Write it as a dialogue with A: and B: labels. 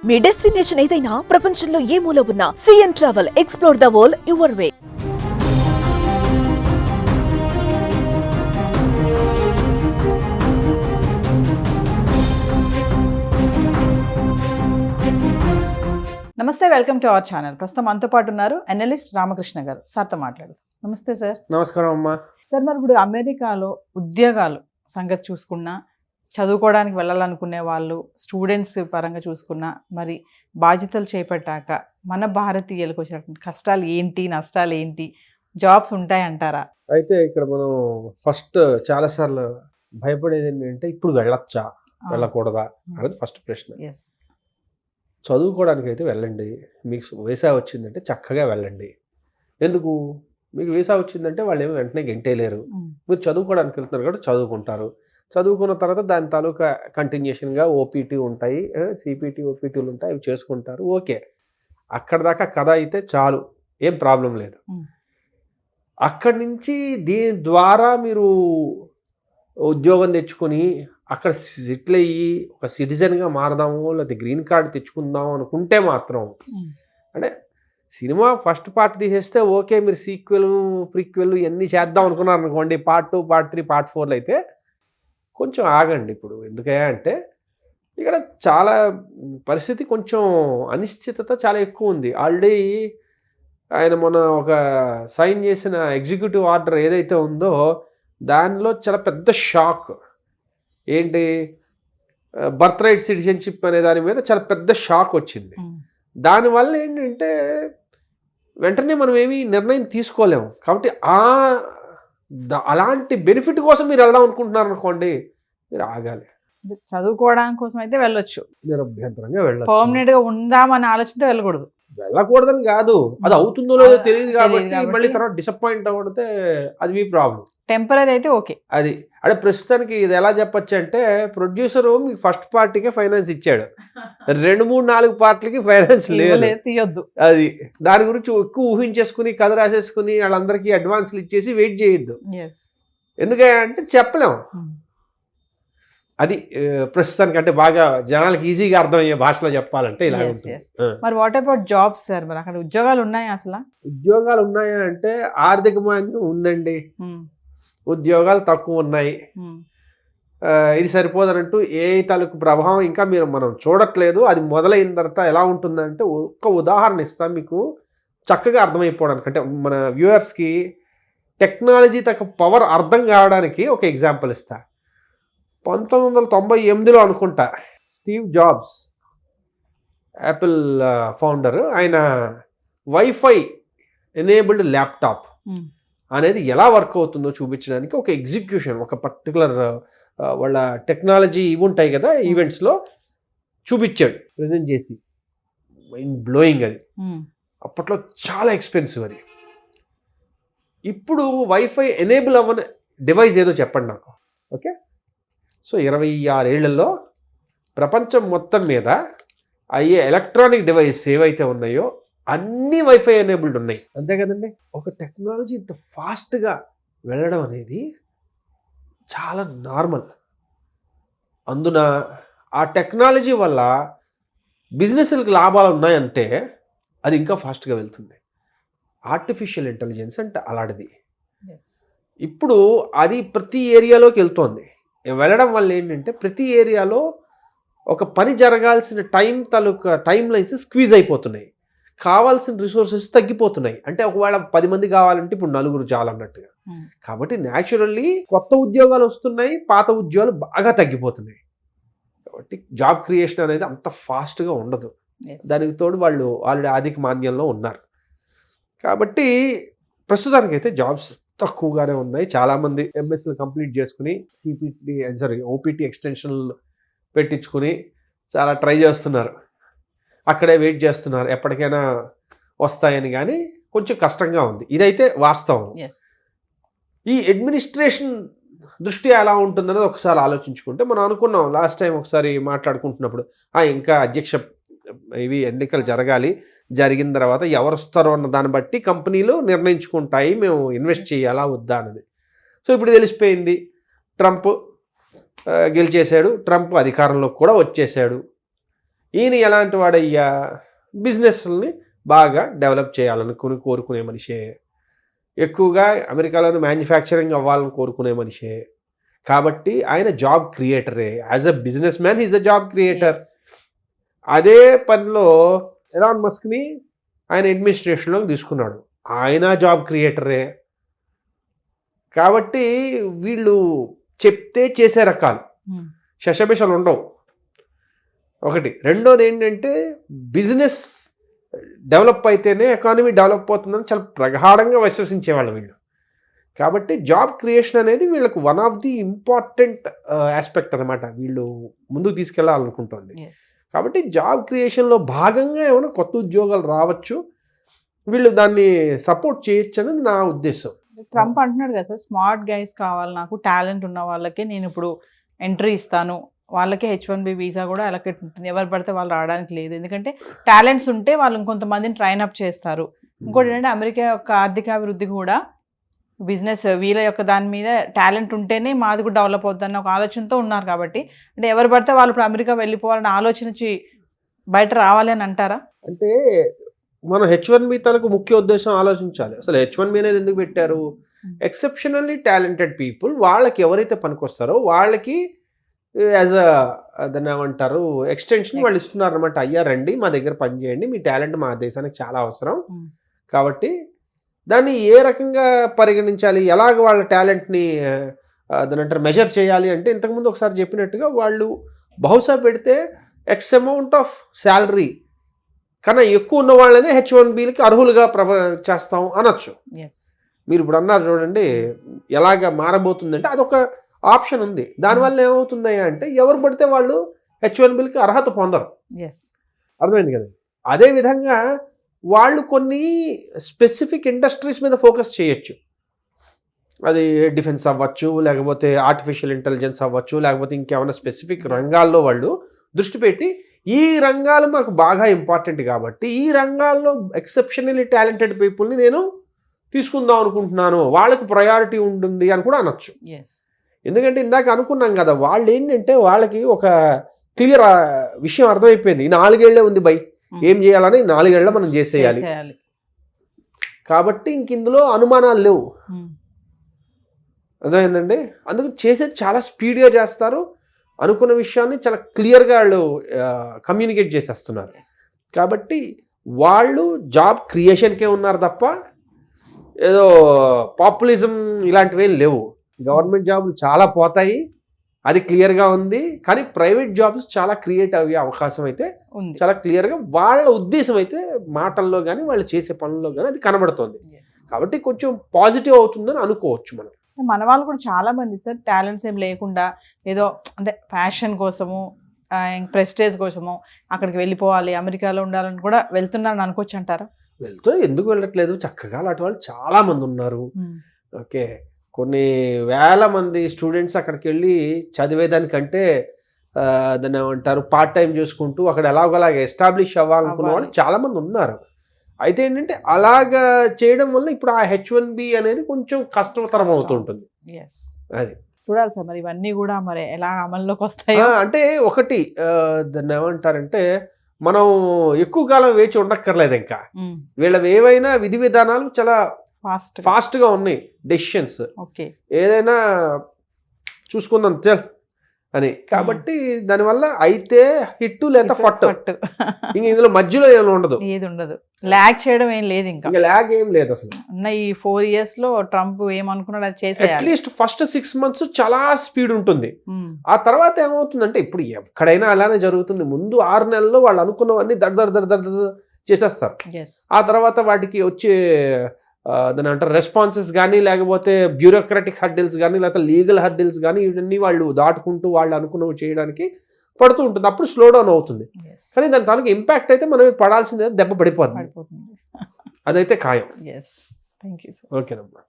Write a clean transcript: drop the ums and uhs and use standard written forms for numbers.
A: మీ destination ఏదైనా ప్రపంచంలో ఏ మూల ఉన్నా CN travel explore the world your way.
B: నమస్తే, వెల్కమ్ టు అవర్ ఛానల్. ప్రస్తుతం మనతో పాటు ఉన్నారు అనలిస్ట్ రామకృష్ణ గారు. సార్తో మాట్లాడదు. నమస్తే సార్.
C: నమస్కారం అమ్మా.
B: సార్, మరి ఇప్పుడు అమెరికాలో ఉద్యోగాలు సంగతి చూసుకున్నా, చదువుకోవడానికి వెళ్ళాలనుకునే వాళ్ళు, స్టూడెంట్స్ పరంగా చూసుకున్నా, మరి బాధ్యతలు చేపట్టాక మన భారతీయులకు వచ్చినటువంటి కష్టాలు ఏంటి, నష్టాలు ఏంటి, జాబ్స్ ఉంటాయంటారా?
C: అయితే ఇక్కడ మనం ఫస్ట్ చాలాసార్లు భయపడేది ఏంటంటే ఇప్పుడు వెళ్ళొచ్చా వెళ్ళకూడదా అనేది ఫస్ట్ ప్రశ్న.
B: ఎస్,
C: చదువుకోవడానికి అయితే వెళ్ళండి. మీకు వీసా వచ్చిందంటే చక్కగా వెళ్ళండి. ఎందుకు? మీకు వీసా వచ్చిందంటే వాళ్ళు ఏమో వెంటనే గెంటేయలేరు. మీరు చదువుకోవడానికి వెళ్తున్నారు కాబట్టి చదువుకుంటారు. చదువుకున్న తర్వాత దాని తాలూకా కంటిన్యూషన్గా ఓపీటీ ఉంటాయి, సిపిటీ ఓపీటీలు ఉంటాయి, అవి చేసుకుంటారు. ఓకే, అక్కడ దాకా కథ అయితే చాలు, ఏం ప్రాబ్లం లేదు. అక్కడి నుంచి దీని ద్వారా మీరు ఉద్యోగం తెచ్చుకొని అక్కడ సెటిల్ అయ్యి ఒక సిటిజన్గా మారదాము, లేకపోతే గ్రీన్ కార్డు తెచ్చుకుందాము అనుకుంటే మాత్రం, అంటే సినిమా ఫస్ట్ పార్ట్ తీసేస్తే ఓకే, మీరు సీక్వెల్ ప్రీక్వెల్ ఇవన్నీ చేద్దాం అనుకున్నారు అనుకోండి, పార్ట్ 2, పార్ట్ 3, పార్ట్ 4 అయితే కొంచెం ఆగండి. ఇప్పుడు ఎందుకయ్యా అంటే ఇక్కడ చాలా పరిస్థితి కొంచెం అనిశ్చితత చాలా ఎక్కువ ఉంది. ఆల్రెడీ ఆయన మొన్న ఒక సైన్ చేసిన ఎగ్జిక్యూటివ్ ఆర్డర్ ఏదైతే ఉందో దానిలో చాలా పెద్ద షాక్. ఏంటి? బర్త్ రైట్ సిటిజన్షిప్ అనే దాని మీద చాలా పెద్ద షాక్ వచ్చింది. దానివల్ల ఏంటంటే వెంటనే మనం ఏమీ నిర్ణయం తీసుకోలేము. కాబట్టి అలాంటి బెనిఫిట్ కోసం మీరు వెళ్దాం అనుకుంటున్నారు అనుకోండి, మీరు ఆగాలి.
B: చదువుకోవడానికి కోసం అయితే వెళ్ళొచ్చు,
C: నిరభ్యంతరంగా వెళ్ళొచ్చు.
B: పర్మనెంట్ గా ఉందామని ఆలోచనతో వెళ్ళకూడదు.
C: వెళ్ళకూడదని కాదు, అది అవుతుందో లేదో తెలియదు కాబట్టి మళ్ళీ తర్వాత డిసప్పాయింట్ అవ్వడితే అది మీ ప్రాబ్లం.
B: టెంపరీ అయితే ఓకే.
C: అది అంటే ప్రస్తుతానికి ఇది ఎలా చెప్పచ్చు అంటే, ప్రొడ్యూసరు మీకు ఫస్ట్ పార్టీకే ఫైనాన్స్ ఇచ్చాడు, 2, 3, 4 పార్టీలకి ఫైనాన్స్ లేదు,
B: తీయొద్దు.
C: అది దాని గురించి ఎక్కువ ఊహించేసుకుని కథ రాసేసుకుని వాళ్ళందరికీ అడ్వాన్స్లు ఇచ్చేసి వెయిట్ చేయొద్దు. ఎందుకంటే చెప్పలేం. అది ప్రస్తుతానికి అంటే బాగా జనాలకు ఈజీగా అర్థమయ్యే భాషలో చెప్పాలంటే ఇలా ఉంటుంది.
B: మరి వాట్ అబౌట్ జాబ్స్ సార్? మరి అక్కడ ఉద్యోగాలు ఉన్నాయా? అసలు
C: ఉద్యోగాలు ఉన్నాయా అంటే ఆర్థిక మాంద్యం ఉందండి, ఉద్యోగాలు తక్కువ ఉన్నాయి. ఇది సరిపోదనంటూ ఏ తాలూకు ప్రభావం ఇంకా మనం చూడట్లేదు. అది మొదలైన తర్వాత ఎలా ఉంటుందంటే, ఒక్క ఉదాహరణ ఇస్తాను మీకు చక్కగా అర్థమైపోవడానికి, అంటే మన వ్యూవర్స్కి టెక్నాలజీ తగ్గ పవర్ అర్థం కావడానికి ఒక ఎగ్జాంపుల్ ఇస్తా. 1998లో అనుకుంటా స్టీవ్ జాబ్స్, యాపిల్ ఫౌండర్, ఆయన వైఫై ఎనేబుల్డ్ ల్యాప్టాప్ అనేది ఎలా వర్క్ అవుతుందో చూపించడానికి ఒక ఎగ్జిక్యూషన్, ఒక పర్టికులర్ వాళ్ళ టెక్నాలజీ ఇవి ఉంటాయి కదా ఈవెంట్స్లో చూపించాడు, ప్రజెంట్ చేసి. మైండ్ బ్లోయింగ్ అది. అప్పట్లో చాలా ఎక్స్పెన్సివ్ అది. ఇప్పుడు వైఫై ఎనేబుల్ అవ్వని డివైస్ ఏదో చెప్పండి నాకు. ఓకే, సో 26 ఏళ్లలో ప్రపంచం మొత్తం మీద అయ్యే ఎలక్ట్రానిక్ డివైస్ ఏవైతే ఉన్నాయో అన్నీ వైఫై ఎనేబుల్డ్ ఉన్నాయి. అంతే కదండి. ఒక టెక్నాలజీ ఇంత ఫాస్ట్గా వెళ్ళడం అనేది చాలా నార్మల్. అందున ఆ టెక్నాలజీ వల్ల బిజినెస్లకు లాభాలు ఉన్నాయంటే అది ఇంకా ఫాస్ట్గా వెళ్తుంది. ఆర్టిఫిషియల్ ఇంటెలిజెన్స్ అంటే అలాంటిది. ఇప్పుడు అది ప్రతి ఏరియాలోకి వెళ్తోంది. వెళ్ళడం వల్ల ఏంటంటే ప్రతి ఏరియాలో ఒక పని జరగాల్సిన టైం లైన్స్ స్క్వీజ్ అయిపోతున్నాయి, కావాల్సిన రిసోర్సెస్ తగ్గిపోతున్నాయి. అంటే ఒకవేళ 10 మంది కావాలంటే ఇప్పుడు 4 చాలన్నట్టుగా. కాబట్టి న్యాచురల్లీ కొత్త ఉద్యోగాలు వస్తున్నాయి, పాత ఉద్యోగాలు బాగా తగ్గిపోతున్నాయి. కాబట్టి జాబ్ క్రియేషన్ అనేది అంత ఫాస్ట్గా ఉండదు. దానికి తోడు వాళ్ళు ఆల్రెడీ ఆర్థిక మాంద్యంలో ఉన్నారు. కాబట్టి ప్రస్తుతానికైతే జాబ్స్ తక్కువగానే ఉన్నాయి. చాలామంది ఎంఎస్లు కంప్లీట్ చేసుకుని ఓపీటీ ఎక్స్టెన్షన్లు పెట్టించుకుని చాలా ట్రై చేస్తున్నారు, అక్కడే వెయిట్ చేస్తున్నారు ఎప్పటికైనా వస్తాయని. కానీ కొంచెం కష్టంగా ఉంది, ఇదైతే వాస్తవం. ఈ అడ్మినిస్ట్రేషన్ దృష్ట్యా ఎలా ఉంటుందనేది ఒకసారి ఆలోచించుకుంటే, మనం అనుకున్నాం లాస్ట్ టైం ఒకసారి మాట్లాడుకుంటున్నప్పుడు, ఇంకా అధ్యక్ష ఇవి ఎన్నికలు జరగాలి, జరిగిన తర్వాత ఎవరు వస్తారో అన్న దాన్ని బట్టి కంపెనీలు నిర్ణయించుకుంటాయి మేము ఇన్వెస్ట్ చేయాలా వద్దా అన్నది. సో ఇప్పుడు తెలిసిపోయింది, ట్రంప్ గెలిచేశాడు, ట్రంప్ అధికారంలోకి కూడా వచ్చేసాడు. ఈయన ఎలాంటి వాడయ్యా, బిజినెస్ని బాగా డెవలప్ చేయాలనుకుని కోరుకునే మనిషే, ఎక్కువగా అమెరికాలోని మ్యానుఫ్యాక్చరింగ్ అవ్వాలని కోరుకునే మనిషే. కాబట్టి ఆయన జాబ్ క్రియేటరే. As a businessman is a job creator. అదే పనిలో ఎలాన్ మస్క్ని ఆయన అడ్మినిస్ట్రేషన్లోకి తీసుకున్నాడు, ఆయన జాబ్ క్రియేటరే. కాబట్టి వీళ్ళు చెప్తే చేసే రకాలు, శశబిషలు ఉండవు. ఒకటి. రెండోది ఏంటంటే బిజినెస్ డెవలప్ అయితేనే ఎకానమీ డెవలప్ అవుతుందని చాలా ప్రగాఢంగా విశ్వసించేవాళ్ళు వీళ్ళు. కాబట్టి జాబ్ క్రియేషన్ అనేది వీళ్ళకు one of the important aspect అనమాట, వీళ్ళు ముందుకు తీసుకెళ్లాలనుకుంటుంది. కాబట్టి జాబ్ క్రియేషన్లో భాగంగా ఏమైనా కొత్త ఉద్యోగాలు రావచ్చు, వీళ్ళు దాన్ని సపోర్ట్ చేయొచ్చు అనేది నా ఉద్దేశం.
B: ట్రంప్ అంటున్నాడు కదా సార్, స్మార్ట్ గైస్ కావాలి నాకు, టాలెంట్ ఉన్న వాళ్ళకే నేను ఇప్పుడు ఎంట్రీ ఇస్తాను, వాళ్ళకే H1B వీసా కూడా అలొకేట్ ఉంటుంది, ఎవరు పడితే వాళ్ళు రావడానికి లేదు, ఎందుకంటే టాలెంట్స్ ఉంటే వాళ్ళు ఇంకొంతమందిని ట్రైన్ అప్ చేస్తారు. ఇంకోటి ఏంటంటే అమెరికా యొక్క ఆర్థికాభివృద్ధి కూడా బిజినెస్ వీళ్ళ యొక్క దాని మీద టాలెంట్ ఉంటేనే మాది కూడా డెవలప్ అవుతుందన్న ఒక ఆలోచనతో ఉన్నారు. కాబట్టి అంటే ఎవరు పడితే వాళ్ళు ఇప్పుడు అమెరికా వెళ్ళిపోవాలని ఆలోచన బయట రావాలి అని అంటారా?
C: అంటే మనం H1B తలకు ముఖ్య ఉద్దేశం ఆలోచించాలి. అసలు H1B అనేది ఎందుకు పెట్టారు? ఎక్సెప్షనల్లీ టాలెంటెడ్ పీపుల్, వాళ్ళకి ఎవరైతే పనికొస్తారో వాళ్ళకి యాజ్ దాన్ని ఏమంటారు ఎక్స్టెన్షన్ వాళ్ళు ఇస్తున్నారు అనమాట. అయ్యా రండి మా దగ్గర పని చేయండి, మీ టాలెంట్ మా దేశానికి చాలా అవసరం. కాబట్టి దాన్ని ఏ రకంగా పరిగణించాలి, ఎలాగ వాళ్ళ టాలెంట్ని దాని అంటారు మెజర్ చేయాలి అంటే, ఇంతకుముందు ఒకసారి చెప్పినట్టుగా వాళ్ళు బహుశా పెడితే ఎక్స్ అమౌంట్ ఆఫ్ శాలరీ కన్నా ఎక్కువ ఉన్న వాళ్ళనే H1Bలకి అర్హులుగా చేస్తాం అనొచ్చు. మీరు ఇప్పుడు అన్నారు చూడండి ఎలాగ మారబోతుందంటే అదొక ఆప్షన్ ఉంది. దానివల్ల ఏమవుతుంది అంటే ఎవరు పడితే వాళ్ళు H1Bలకి అర్హత పొందరు. అర్థమైంది కదా. అదేవిధంగా వాళ్ళు కొన్ని స్పెసిఫిక్ ఇండస్ట్రీస్ మీద ఫోకస్ చేయొచ్చు. అది డిఫెన్స్ అవ్వచ్చు, లేకపోతే ఆర్టిఫిషియల్ ఇంటెలిజెన్స్ అవ్వచ్చు, లేకపోతే ఇంకేమైనా స్పెసిఫిక్ రంగాల్లో వాళ్ళు దృష్టి పెట్టి ఈ రంగాలు మాకు బాగా ఇంపార్టెంట్ కాబట్టి ఈ రంగాల్లో ఎక్సెప్షనల్లీ టాలెంటెడ్ పీపుల్ని నేను తీసుకుందాం అనుకుంటున్నాను, వాళ్ళకి ప్రయారిటీ ఉంటుంది అని కూడా అనొచ్చు. ఎందుకంటే ఇందాక అనుకున్నాం కదా, వాళ్ళు ఏంటంటే వాళ్ళకి ఒక క్లియర్ విషయం అర్థమైపోయింది, ఈ 4 ఏళ్లే ఉంది బై, ఏం చేయాలని 4 ఏళ్ళ మనం చేసేయాలి. కాబట్టి ఇంక ఇందులో అనుమానాలు లేవు. అర్థమైందండి. అందుకు చేసేది చాలా స్పీడ్గా చేస్తారు, అనుకున్న విషయాన్ని చాలా క్లియర్గా వాళ్ళు కమ్యూనికేట్ చేసేస్తున్నారు. కాబట్టి వాళ్ళు జాబ్ క్రియేషన్కే ఉన్నారు తప్ప ఏదో పాపులిజం ఇలాంటివి ఏం లేవు. గవర్నమెంట్ జాబులు చాలా పోతాయి, అది క్లియర్గా ఉంది. కానీ ప్రైవేట్ జాబ్స్ చాలా క్రియేట్ అయ్యే అవకాశం అయితే చాలా క్లియర్గా వాళ్ళ ఉద్దేశం అయితే మాటల్లో కానీ వాళ్ళు చేసే పనుల్లో కానీ అది కనబడుతుంది. కాబట్టి కొంచెం పాజిటివ్ అవుతుందని అనుకోవచ్చు మనం.
B: మన వాళ్ళు కూడా చాలా మంది సార్ టాలెంట్స్ ఏం లేకుండా ఏదో అంటే ఫ్యాషన్ కోసము, ప్రెస్టేజ్ కోసము అక్కడికి వెళ్ళిపోవాలి, అమెరికాలో ఉండాలని కూడా వెళ్తున్నారని అనుకోవచ్చు అంటారా?
C: ఎందుకు వెళ్ళట్లేదు, చక్కగా అలాంటి వాళ్ళు చాలా మంది ఉన్నారు. ఓకే, కొన్ని వేల మంది స్టూడెంట్స్ అక్కడికి వెళ్ళి చదివేదానికంటే దాన్ని ఏమంటారు పార్ట్ టైం చేసుకుంటూ అక్కడ ఎలాగోలాగ ఎస్టాబ్లిష్ అవ్వాలనుకున్న వాళ్ళు చాలా మంది ఉన్నారు. అయితే ఏంటంటే అలాగా చేయడం వల్ల ఇప్పుడు ఆ H1B అనేది కొంచెం కష్టతరం అవుతుంటుంది. అది
B: చూడాలి సార్ మరి ఇవన్నీ కూడా మరి ఎలా అమల్లోకి వస్తాయో.
C: అంటే ఒకటి దాన్ని ఏమంటారంటే మనం ఎక్కువ కాలం వేచి ఉండక్కర్లేదు. ఇంకా వీళ్ళవి ఏవైనా విధి విధానాలు చాలా ఫాస్ట్గా ఉన్నాయి, డెసిషన్స్ ఏదైనా చూసుకుందాం చల్ అని. కాబట్టి దానివల్ల అయితే హిట్ లేదా ఫట్, ఇంక ఇందులో మధ్యలో ఏమి ఉండదు,
B: ఏది ఉండదు, ల్యాగ్ చేయడం ఏం లేదు, ఇంకా
C: ల్యాగ్ ఏం లేదు అసలు.
B: ఈ 4 years లో ట్రంప్ ఏమనుకున్నాడు అది చేసి
C: అట్లీస్ట్ ఫస్ట్ 6 months చాలా స్పీడ్ ఉంటుంది. ఆ తర్వాత ఏమవుతుందంటే ఇప్పుడు ఎక్కడైనా అలానే జరుగుతుంది. ముందు 6 నెలల్లో వాళ్ళు అనుకున్నవన్నీ దడ చేసేస్తారు. ఆ తర్వాత వాటికి వచ్చే దాని అంటారు రెస్పాన్సెస్ కానీ, లేకపోతే బ్యూరోక్రాటిక్ హర్డిల్స్ కానీ, లేకపోతే లీగల్ హర్డిల్స్ కానీ, ఇవన్నీ వాళ్ళు దాటుకుంటూ వాళ్ళు అనుకున్నవి చేయడానికి పడుతూ ఉంటుంది. అప్పుడు స్లో డౌన్ అవుతుంది. కానీ దాని తాలూకు ఇంపాక్ట్ అయితే మనం పడాల్సిందే, దెబ్బ పడిపోతుంది, అదైతే ఖాయం.
B: ఓకేనమ్మా.